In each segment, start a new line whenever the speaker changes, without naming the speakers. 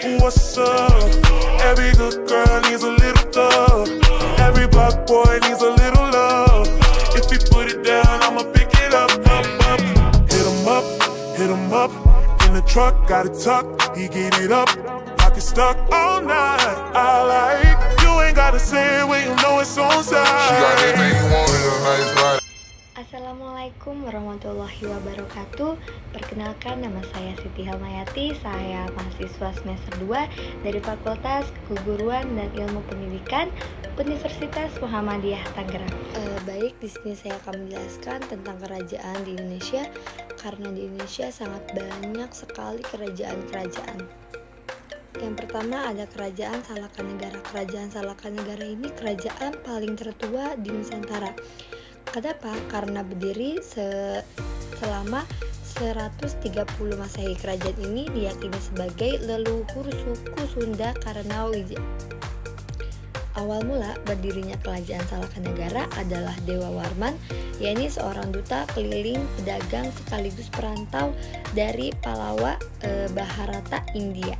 What's up? Every good girl needs a little thug. Every black boy needs a little love. If he put it down, I'ma pick it up, up, up. Hit him up. In the truck, got it tucked. He get it up. Pocket stuck all night. I like you ain't gotta say it when you know it's on side.
She got everything you want in a nice body.
Assalamualaikum warahmatullahi wabarakatuh. Perkenalkan, nama saya Siti Helmayati. Saya mahasiswa semester 2 dari Fakultas Keguruan dan Ilmu Pendidikan Universitas Muhammadiyah Tangerang. Baik, di sini saya akan menjelaskan tentang kerajaan di Indonesia, karena di Indonesia sangat banyak sekali kerajaan-kerajaan. Yang pertama ada Kerajaan Salakanegara. Kerajaan Salakanegara ini kerajaan paling tertua di Nusantara. Kenapa? Karena berdiri selama 130 Masehi. Kerajaan ini diyakini sebagai leluhur suku Sunda Karenawijaya. Awal mula berdirinya Kerajaan Salakanegara adalah Dewa Warman, yakni seorang duta keliling pedagang sekaligus perantau dari Palawa, Bharata, India.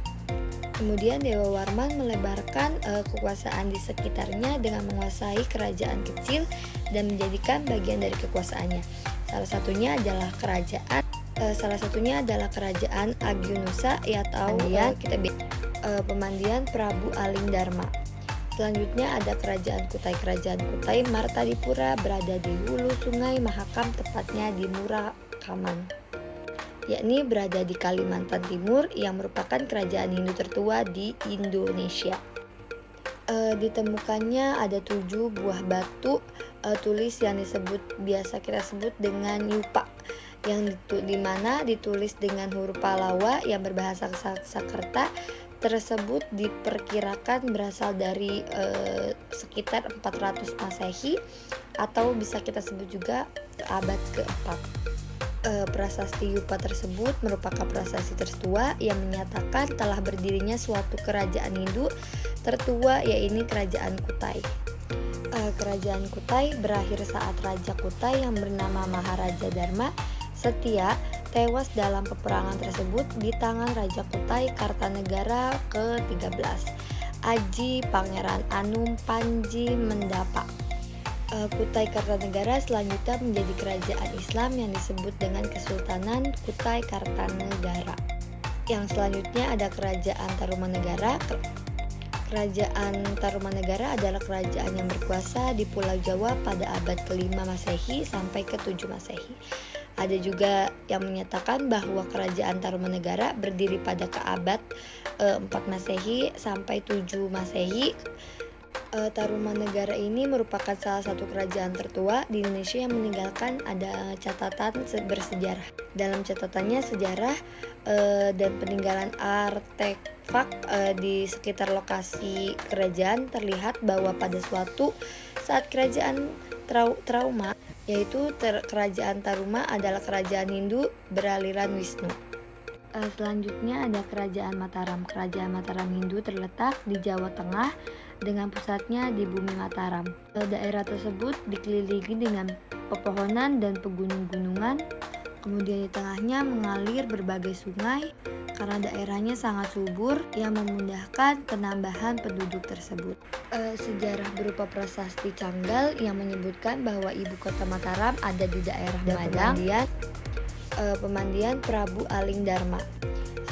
Kemudian Dewa Warman melebarkan kekuasaan di sekitarnya dengan menguasai kerajaan kecil dan menjadikan bagian dari kekuasaannya. Salah satunya adalah kerajaan Agyunusa atau Pemandian Prabu Alingdharma. Selanjutnya ada Kerajaan Kutai. Kerajaan Kutai Martadipura berada di hulu Sungai Mahakam, tepatnya di Murakaman, yakni berada di Kalimantan Timur, yang merupakan kerajaan Hindu tertua di Indonesia. Ditemukannya ada 7 buah batu tulis yang biasa kita sebut dengan yupa, yang dimana ditulis dengan huruf Palawa yang berbahasa Sanskerta. Tersebut diperkirakan berasal dari sekitar 400 Masehi, atau bisa kita sebut juga abad ke-4. Prasasti Yupa tersebut merupakan prasasti tertua yang menyatakan telah berdirinya suatu kerajaan Hindu tertua, yaitu Kerajaan Kutai. Kerajaan Kutai berakhir saat Raja Kutai yang bernama Maharaja Dharma Setia tewas dalam peperangan tersebut di tangan Raja Kutai Kartanegara ke-13, Aji Pangeran Anum Panji Mendapa. Kutai Kartanegara selanjutnya menjadi kerajaan Islam yang disebut dengan Kesultanan Kutai Kartanegara. Yang selanjutnya ada Kerajaan Tarumanegara. Kerajaan Tarumanegara adalah kerajaan yang berkuasa di Pulau Jawa pada abad ke-5 Masehi sampai ke-7 Masehi. Ada juga yang menyatakan bahwa Kerajaan Tarumanegara berdiri pada abad 4 Masehi sampai 7 Masehi. Tarumanegara ini merupakan salah satu kerajaan tertua di Indonesia yang meninggalkan ada catatan bersejarah. Dalam catatannya sejarah dan peninggalan artefak di sekitar lokasi kerajaan terlihat bahwa pada suatu saat kerajaan Trauma, yaitu kerajaan Taruma, adalah kerajaan Hindu beraliran Wisnu. Selanjutnya ada Kerajaan Mataram. Kerajaan Mataram Hindu terletak di Jawa Tengah dengan pusatnya di Bumi Mataram. Daerah tersebut dikelilingi dengan pepohonan dan pegunungan. Kemudian di tengahnya mengalir berbagai sungai karena daerahnya sangat subur yang memudahkan penambahan penduduk tersebut. Sejarah berupa prasasti Canggal yang menyebutkan bahwa ibu kota Mataram ada di daerah Madang, Pemandian Prabu Alingdharma.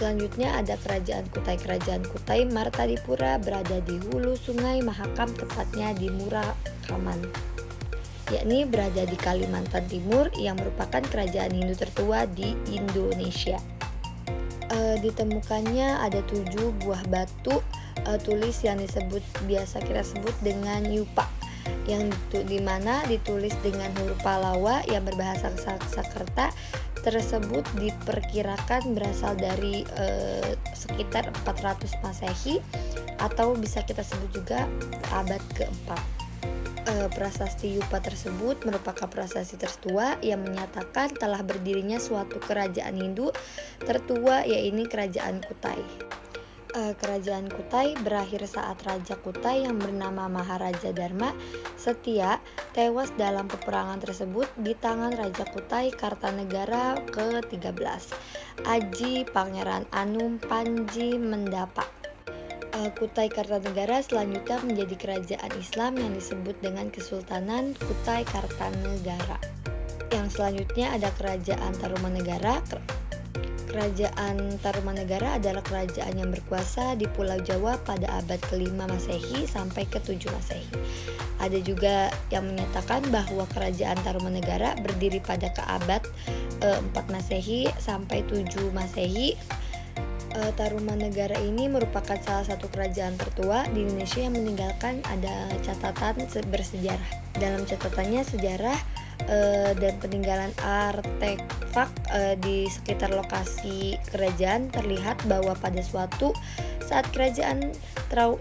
Selanjutnya ada Kerajaan Kutai. Kerajaan Kutai Martadipura berada di hulu Sungai Mahakam, tepatnya di Murakaman, yakni berada di Kalimantan Timur, yang merupakan kerajaan Hindu tertua di Indonesia. Ditemukannya ada 7 buah batu tulis yang biasa kita sebut dengan yupa, yang dimana ditulis dengan huruf Palawa yang berbahasa Sanskerta. Tersebut diperkirakan berasal dari sekitar 400 Masehi, atau bisa kita sebut juga abad ke-4. Prasasti Yupa tersebut merupakan prasasti tertua yang menyatakan telah berdirinya suatu kerajaan Hindu tertua, yaitu Kerajaan Kutai. Kerajaan Kutai berakhir saat Raja Kutai yang bernama Maharaja Dharma Setia tewas dalam peperangan tersebut di tangan Raja Kutai Kartanegara ke-13, Aji Pangeran Anum Panji Mendapa. Kutai Kartanegara selanjutnya menjadi kerajaan Islam yang disebut dengan Kesultanan Kutai Kartanegara. Yang selanjutnya ada Kerajaan Tarumanegara. Kerajaan Tarumanegara adalah kerajaan yang berkuasa di Pulau Jawa pada abad ke-5 Masehi sampai ke-7 Masehi. Ada juga yang menyatakan bahwa kerajaan Tarumanegara berdiri pada abad 4 Masehi sampai 7 Masehi. Tarumanegara ini merupakan salah satu kerajaan tertua di Indonesia yang meninggalkan ada catatan bersejarah. Dalam catatannya sejarah dan peninggalan artefak di sekitar lokasi kerajaan terlihat bahwa pada suatu saat kerajaan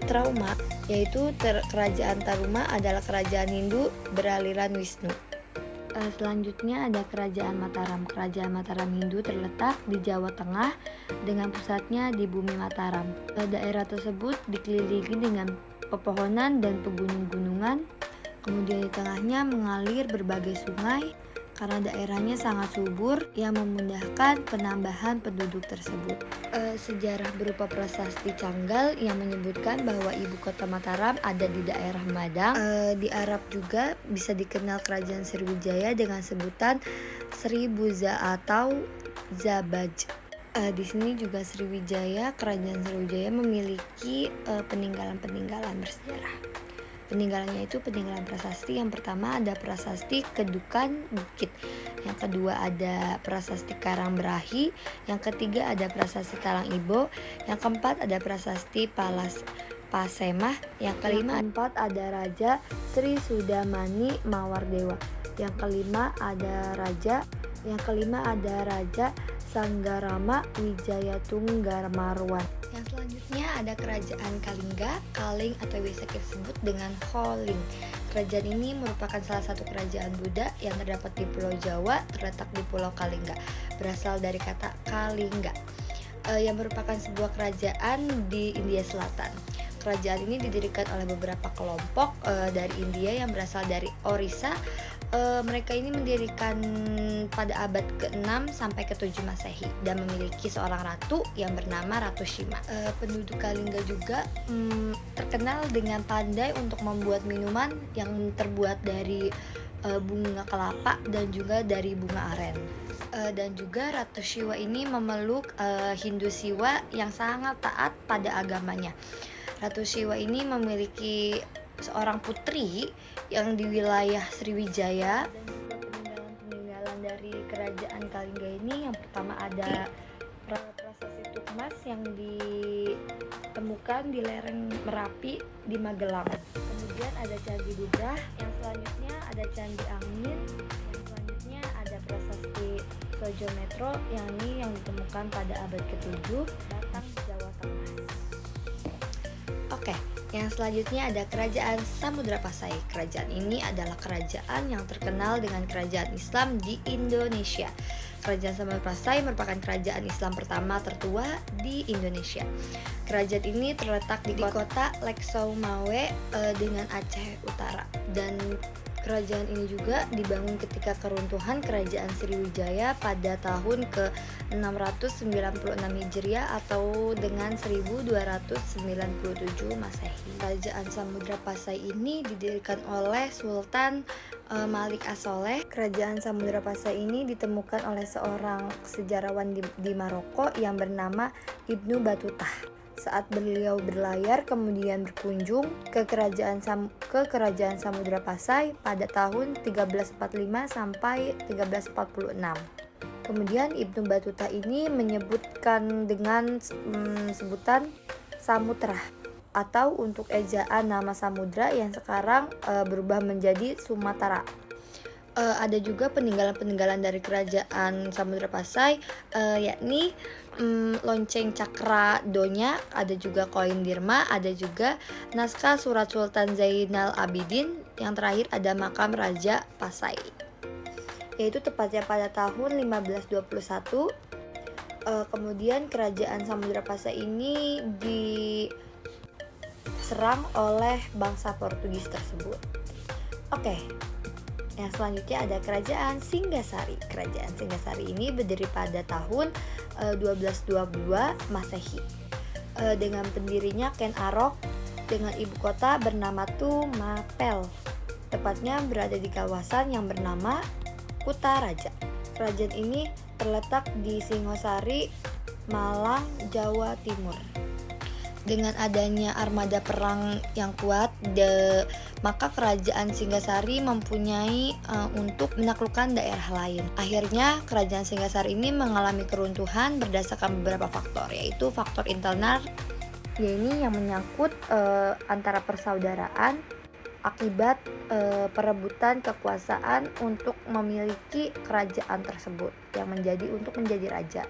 Trauma, yaitu kerajaan Taruma adalah kerajaan Hindu beraliran Wisnu. Selanjutnya ada Kerajaan Mataram. Kerajaan Mataram Hindu terletak di Jawa Tengah dengan pusatnya di Bumi Mataram. Daerah tersebut dikelilingi dengan pepohonan dan pegunungan. Kemudian di tengahnya mengalir berbagai sungai karena daerahnya sangat subur yang memudahkan penambahan penduduk tersebut. Sejarah berupa prasasti Canggal yang menyebutkan bahwa ibu kota Mataram ada di daerah Madang. Di Arab juga bisa dikenal kerajaan Sriwijaya dengan sebutan Sribuza atau Zabaj. Di sini juga kerajaan Sriwijaya memiliki peninggalan-peninggalan bersejarah. Peninggalannya itu peninggalan prasasti. Yang pertama ada prasasti Kedukan Bukit, yang kedua ada prasasti Karangberahi, yang ketiga ada prasasti Talang Ibo, yang keempat ada prasasti Pasemah, yang kelima ada Raja Sri Sudamani Mawardewa, yang kelima ada Raja Sanggarama Wijayatunggarmarwan. Yang selanjutnya ada kerajaan Kaling atau biasa disebut dengan Choling. Kerajaan ini merupakan salah satu kerajaan Buddha yang terdapat di Pulau Jawa, terletak di Pulau Kalingga, berasal dari kata Kalingga, yang merupakan sebuah kerajaan di India Selatan. Kerajaan ini didirikan oleh beberapa kelompok dari India yang berasal dari Orissa. Mereka ini mendirikan pada abad ke-6 sampai ke-7 Masehi dan memiliki seorang ratu yang bernama Ratu Shima. Penduduk Kalingga juga terkenal dengan pandai untuk membuat minuman yang terbuat dari bunga kelapa dan juga dari bunga aren. Dan juga Ratu Shima ini memeluk Hindu Siwa yang sangat taat pada agamanya. Ratu Shima ini memiliki seorang putri yang di wilayah Sriwijaya. Dan juga peninggalan dari kerajaan Kalingga ini, yang pertama ada prasasti Tukmas yang ditemukan di lereng Merapi di Magelang. Kemudian ada Candi Bubrah, yang selanjutnya ada Candi Angin, yang selanjutnya ada prasasti Sojometro yang ditemukan pada abad ke-7 datang Jawa Tengah. Oke, yang selanjutnya ada Kerajaan Samudra Pasai. Kerajaan ini adalah kerajaan yang terkenal dengan kerajaan Islam di Indonesia. Kerajaan Samudra Pasai merupakan kerajaan Islam pertama tertua di Indonesia. Kerajaan ini terletak di kota Leksaumawe dengan Aceh Utara. Dan kerajaan ini juga dibangun ketika keruntuhan kerajaan Sriwijaya pada tahun ke-696 Hijriah atau dengan 1297 Masehi. Kerajaan Samudra Pasai ini didirikan oleh Sultan Malik As-Soleh. Kerajaan Samudra Pasai ini ditemukan oleh seorang sejarawan di Maroko yang bernama Ibnu Batutah. Saat beliau berlayar kemudian berkunjung ke kerajaan Samudra Pasai pada tahun 1345 sampai 1346. Kemudian Ibnu Battuta ini menyebutkan dengan sebutan Samutra atau untuk ejaan nama samudra yang sekarang berubah menjadi Sumatera. Ada juga peninggalan-peninggalan dari kerajaan Samudra Pasai, yakni lonceng Cakra Donya, ada juga koin dirma, ada juga naskah surat Sultan Zainal Abidin, yang terakhir ada makam Raja Pasai, yaitu tepatnya pada tahun 1521. Kemudian kerajaan Samudra Pasai ini diserang oleh bangsa Portugis tersebut. Oke. Yang selanjutnya ada Kerajaan Singgasari. Kerajaan Singgasari ini berdiri pada tahun 1222 Masehi. dengan pendirinya Ken Arok dengan ibu kota bernama Tumapel, tepatnya berada di kawasan yang bernama Kutaraja. Kerajaan ini terletak di Singosari, Malang, Jawa Timur. Dengan adanya armada perang yang kuat, maka kerajaan Singasari mempunyai untuk menaklukkan daerah lain. Akhirnya kerajaan Singasari ini mengalami keruntuhan berdasarkan beberapa faktor, yaitu faktor internal, yaitu yang menyangkut antara persaudaraan akibat perebutan kekuasaan untuk memiliki kerajaan tersebut yang untuk menjadi raja.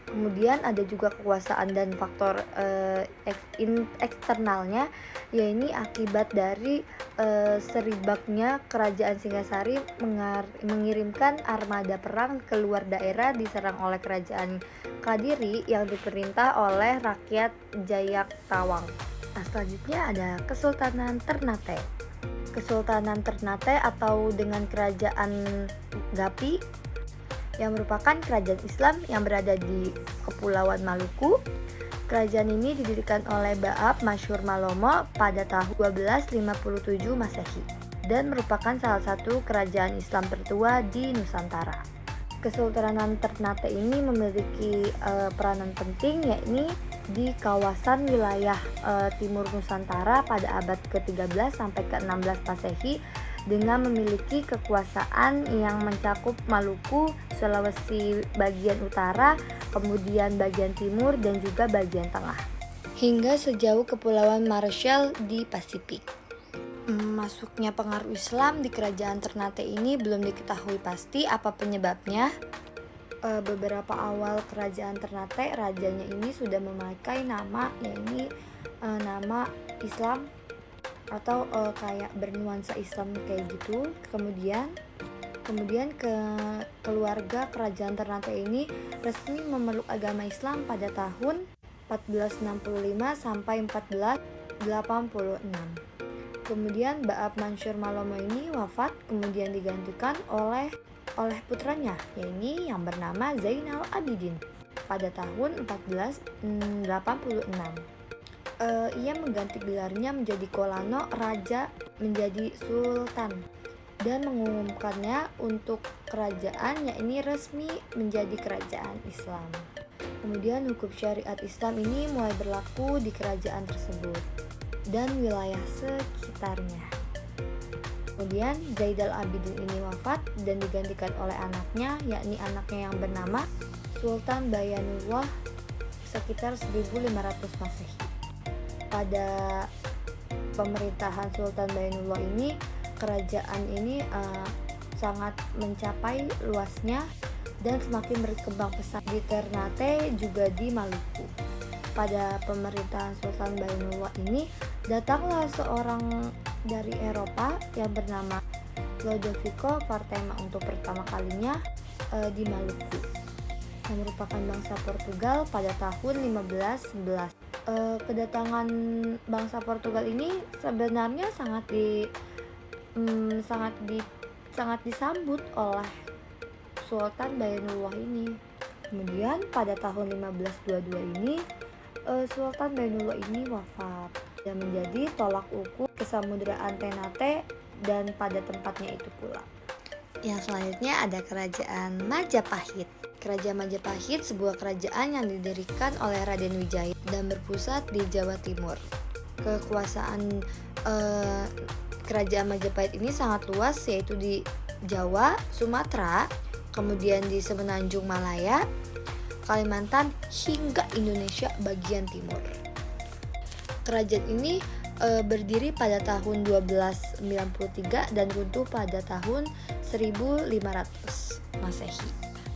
Kemudian ada juga kekuasaan dan faktor eksternalnya, yaitu akibat dari seribaknya kerajaan Singasari mengirimkan armada perang ke luar daerah diserang oleh kerajaan Kadiri yang diperintah oleh rakyat Jayaktawang. Nah, selanjutnya ada Kesultanan Ternate. Kesultanan Ternate atau dengan kerajaan Gapi yang merupakan kerajaan Islam yang berada di Kepulauan Maluku. Kerajaan ini didirikan oleh Baab Masyur Malomo pada tahun 1257 Masehi dan merupakan salah satu kerajaan Islam tertua di Nusantara. Kesultanan Ternate ini memiliki peranan penting, yakni di kawasan wilayah timur Nusantara pada abad ke-13 sampai ke-16 Masehi dengan memiliki kekuasaan yang mencakup Maluku, Sulawesi bagian utara, kemudian bagian timur dan juga bagian tengah, hingga sejauh Kepulauan Marshall di Pasifik. Masuknya pengaruh Islam di kerajaan Ternate ini belum diketahui pasti apa penyebabnya. Beberapa awal kerajaan Ternate, rajanya ini sudah memakai nama, yaitu nama Islam atau kayak bernuansa Islam kayak gitu. Kemudian keluarga kerajaan Ternate ini resmi memeluk agama Islam pada tahun 1465 sampai 1486. Kemudian Baab Mansur Malomo ini wafat, kemudian digantikan oleh putranya, yaitu yang bernama Zainal Abidin pada tahun 1486. Ia mengganti gelarnya menjadi Kolano, raja menjadi sultan, dan mengumumkannya untuk kerajaan, yakni resmi menjadi kerajaan Islam. Kemudian hukum syariat Islam ini mulai berlaku di kerajaan tersebut dan wilayah sekitarnya. Kemudian Zainal Abidin ini wafat dan digantikan oleh anaknya, yakni anaknya yang bernama Sultan Bayanullah sekitar 1500 Masehi. Pada pemerintahan Sultan Bayanullah ini, kerajaan ini sangat mencapai luasnya dan semakin berkembang pesat di Ternate juga di Maluku. Pada pemerintahan Sultan Bayanullah ini, datanglah seorang dari Eropa yang bernama Lodovico Vartema untuk pertama kalinya di Maluku, yang merupakan bangsa Portugal pada tahun 1511. Kedatangan bangsa Portugal ini sebenarnya sangat disambut oleh Sultan Bayanullah ini. Kemudian pada tahun 1522 ini Sultan Bayanullah ini wafat dan menjadi tolak ukur kesamudraan Ternate dan pada tempatnya itu pula. Yang selanjutnya ada Kerajaan Majapahit. Kerajaan Majapahit sebuah kerajaan yang didirikan oleh Raden Wijaya dan berpusat di Jawa Timur. Kekuasaan Kerajaan Majapahit ini sangat luas, yaitu di Jawa, Sumatera, kemudian di Semenanjung Malaya, Kalimantan, hingga Indonesia bagian timur. Kerajaan ini berdiri pada tahun 1293 dan runtuh pada tahun 1500 Masehi.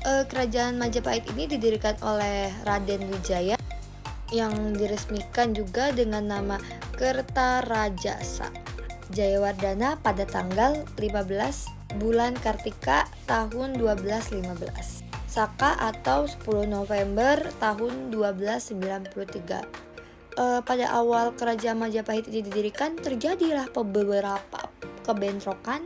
Kerajaan Majapahit ini didirikan oleh Raden Wijaya yang diresmikan juga dengan nama Kertarajasa Jayawardana pada tanggal 15 bulan Kartika tahun 1215. Saka atau 10 November tahun 1293. Pada awal Kerajaan Majapahit ini didirikan, terjadilah beberapa kebentrokan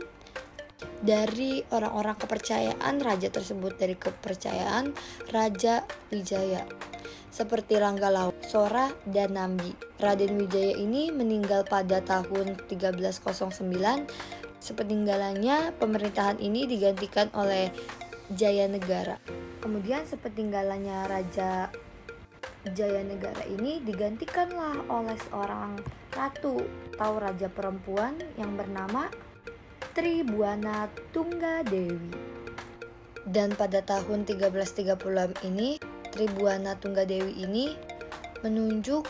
dari orang-orang kepercayaan raja tersebut, dari kepercayaan Raja Wijaya. seperti Ranggalawe, Sora, dan Nambi. Raden Wijaya ini meninggal pada tahun 1309. Sepeninggalannya, pemerintahan ini digantikan oleh Jayanegara. Kemudian sepeninggalannya Raja Jayanegara ini digantikanlah oleh seorang ratu atau raja perempuan yang bernama Tribhuwana Tunggadewi. Dan pada tahun 1336 ini Tribhuwana Tunggadewi ini menunjuk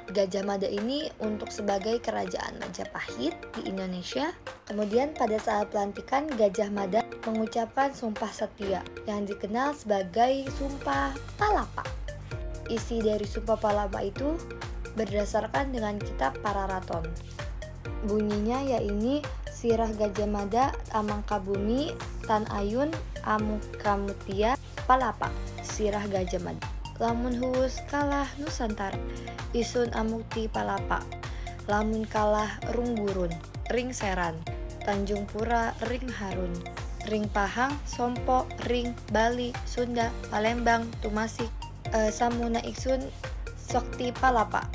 Gajah Mada ini untuk sebagai kerajaan Majapahit di Indonesia. Kemudian pada saat pelantikan, Gajah Mada mengucapkan sumpah setia yang dikenal sebagai Sumpah Palapa. Isi dari Sumpah Palapa itu berdasarkan dengan kitab Pararaton. Bunyinya yaitu Sirah Gajah Mada Amangkabumi Tan Ayun Amukamutia Palapa. Sirah Gajah Mada lamun huus kalah Nusantara isun amukti palapa, lamun kalah Runggurun ring Seran, Tanjung Pura ring Harun, ring Pahang Sompo ring Bali Sunda Palembang Tumasik Samuna Iksun Sakti Palapa,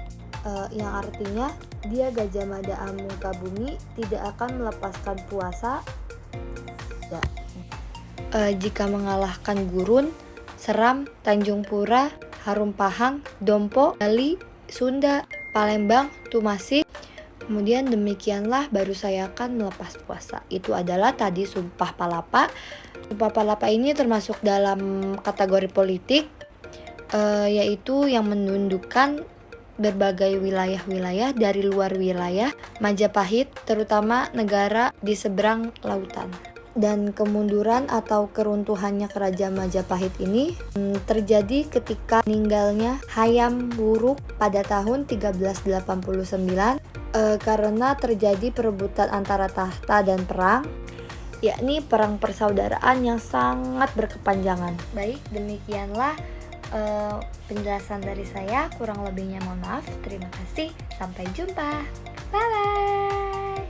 yang artinya dia Gajah Mada Amungkabumi tidak akan melepaskan puasa jika mengalahkan Gurun, Seram, Tanjung Pura, Harum Pahang, Dompo, Bali, Sunda, Palembang, Tumasik. Kemudian demikianlah baru saya akan melepas puasa. Itu adalah tadi Sumpah Palapa. Sumpah Palapa ini termasuk dalam kategori politik, yaitu yang menundukkan berbagai wilayah-wilayah dari luar wilayah Majapahit, terutama negara di seberang lautan. Dan kemunduran atau keruntuhannya kerajaan Majapahit ini terjadi ketika meninggalnya Hayam Wuruk pada tahun 1389 karena terjadi perebutan antara tahta dan perang, yakni perang persaudaraan yang sangat berkepanjangan. Baik, demikianlah penjelasan dari saya, kurang lebihnya mohon maaf. Terima kasih, sampai jumpa, bye bye.